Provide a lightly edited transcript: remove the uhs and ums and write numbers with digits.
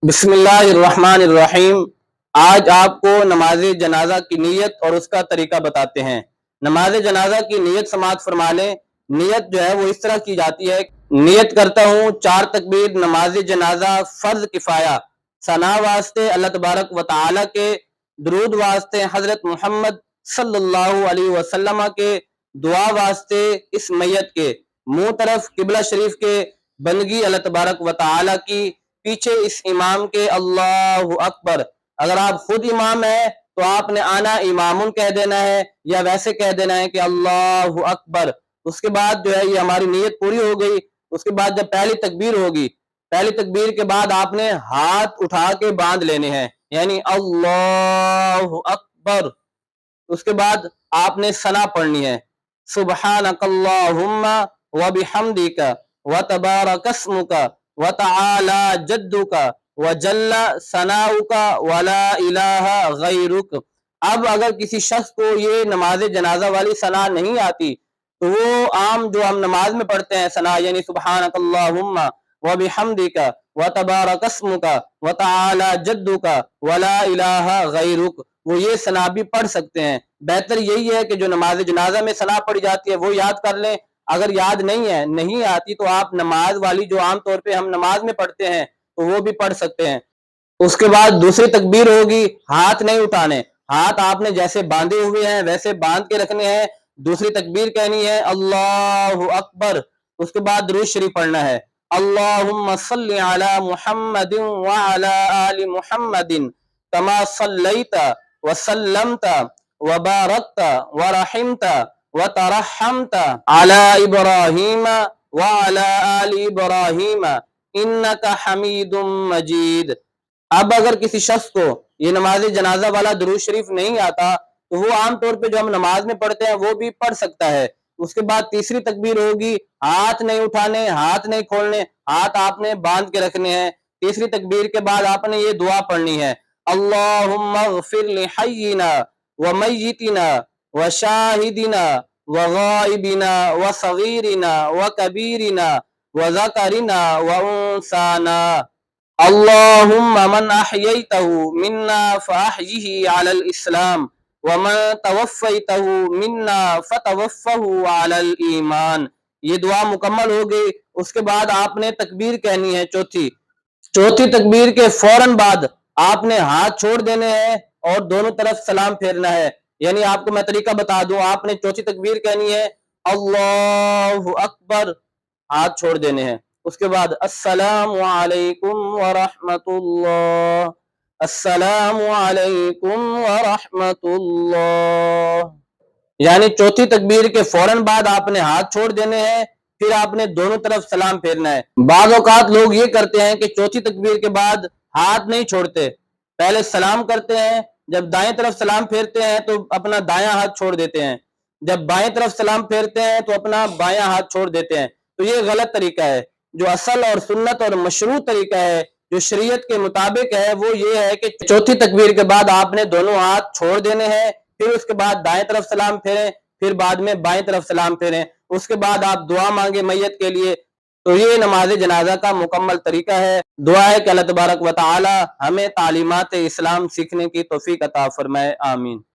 بسم اللہ الرحمن الرحیم۔ آج آپ کو نماز جنازہ کی نیت اور اس کا طریقہ بتاتے ہیں۔ نماز جنازہ کی نیت سماعت فرما لیں۔ نیت جو ہے وہ اس طرح کی جاتی ہے، نیت کرتا ہوں 4 تکبیر نماز جنازہ فرض کفایہ، ثنا واسطے اللہ تبارک و تعالی کے، درود واسطے حضرت محمد صلی اللہ علیہ وسلم کے، دعا واسطے اس میت کے، منہ طرف قبلہ شریف کے، بندگی اللہ تبارک و تعالی کی، پیچھے اس امام کے اللہ اکبر۔ اگر آپ خود امام ہیں تو آپ نے آنا امامن کہہ دینا ہے، یا ویسے کہہ دینا ہے کہ اللہ اکبر۔ اس کے بعد جو ہے یہ ہماری نیت پوری ہو گئی۔ اس کے بعد جب پہلی تکبیر ہوگی، پہلی تکبیر کے بعد آپ نے ہاتھ اٹھا کے باندھ لینے ہیں، یعنی اللہ اکبر۔ اس کے بعد آپ نے ثنا پڑھنی ہے، سبحانک اللہم وبحمدک وتبارک اسمک وتعالی جدک وجل ثناؤک ولا الہ غیرک۔ اب اگر کسی شخص کو یہ نماز جنازہ والی ثنا نہیں آتی تو وہ عام جو ہم نماز میں پڑھتے ہیں ثنا، یعنی سبحانک اللہم وبحمدک وتبارک اسمک وتعالی جدک ولا الہ غیرک، وہ یہ ثنا بھی پڑھ سکتے ہیں۔ بہتر یہی ہے کہ جو نماز جنازہ میں ثنا پڑھی جاتی ہے وہ یاد کر لیں۔ اگر یاد نہیں آتی تو آپ نماز والی جو عام طور پہ ہم نماز میں پڑھتے ہیں تو وہ بھی پڑھ سکتے ہیں۔ اس کے بعد دوسری تکبیر ہوگی، ہاتھ نہیں اٹھانے، ہاتھ آپ نے جیسے باندھے ہوئے ہیں ویسے باندھ کے رکھنے ہیں۔ دوسری تکبیر کہنی ہے اللہ اکبر۔ اس کے بعد درود شریف پڑھنا ہے، اللہم صلی علی محمد وعلی آل محمد کما صلیت وسلمت وبارکت ورحمت وترحمت علی ابراہیم وعلی آل ابراہیم انک حمید مجید۔ اب اگر کسی شخص کو یہ نماز جنازہ والا درود شریف نہیں آتا تو وہ عام طور پہ جو ہم نماز میں پڑھتے ہیں وہ بھی پڑھ سکتا ہے۔ اس کے بعد تیسری تکبیر ہوگی، ہاتھ نہیں اٹھانے، ہاتھ نہیں کھولنے، ہاتھ آپ نے باندھ کے رکھنے ہیں۔ تیسری تکبیر کے بعد آپ نے یہ دعا پڑھنی ہے، اللہم اغفر لحینا ومیتنا وشاہدنا وغائبنا وصغیرنا وکبیرنا وذکرنا وانسانا، اللہم من احییتہ منا فاحیہ علی الاسلام ومن توفیتہ منا فتوفہ علی الایمان۔ یہ دعا مکمل ہو گئی۔ اس کے بعد آپ نے تکبیر کہنی ہے چوتھی تکبیر کے فوراً بعد آپ نے ہاتھ چھوڑ دینے ہیں اور دونوں طرف سلام پھیرنا ہے۔ یعنی آپ کو میں طریقہ بتا دوں، آپ نے چوتھی تکبیر کہنی ہے اللہ اکبر، ہاتھ چھوڑ دینے ہیں۔ اس کے بعد السلام علیکم ورحمۃ اللہ، السلام علیکم ورحمۃ اللہ، یعنی چوتھی تکبیر کے فوراً بعد آپ نے ہاتھ چھوڑ دینے ہیں، پھر آپ نے دونوں طرف سلام پھیرنا ہے۔ بعض اوقات لوگ یہ کرتے ہیں کہ چوتھی تکبیر کے بعد ہاتھ نہیں چھوڑتے، پہلے سلام کرتے ہیں، جب دائیں طرف سلام پھیرتے ہیں تو اپنا دایاں ہاتھ چھوڑ دیتے ہیں، جب بائیں طرف سلام پھیرتے ہیں تو اپنا بایاں ہاتھ چھوڑ دیتے ہیں۔ تو یہ غلط طریقہ ہے۔ جو اصل اور سنت اور مشروع طریقہ ہے، جو شریعت کے مطابق ہے، وہ یہ ہے کہ چوتھی تکبیر کے بعد آپ نے دونوں ہاتھ چھوڑ دینے ہیں، پھر اس کے بعد دائیں طرف سلام پھیریں، پھر بعد میں بائیں طرف سلام پھیریں، اس کے بعد آپ دعا مانگیں میت کے لیے۔ تو یہ نماز جنازہ کا مکمل طریقہ ہے۔ دعا ہے کہ اللہ تبارک و تعالی ہمیں تعلیمات اسلام سیکھنے کی توفیق عطا فرمائے، آمین۔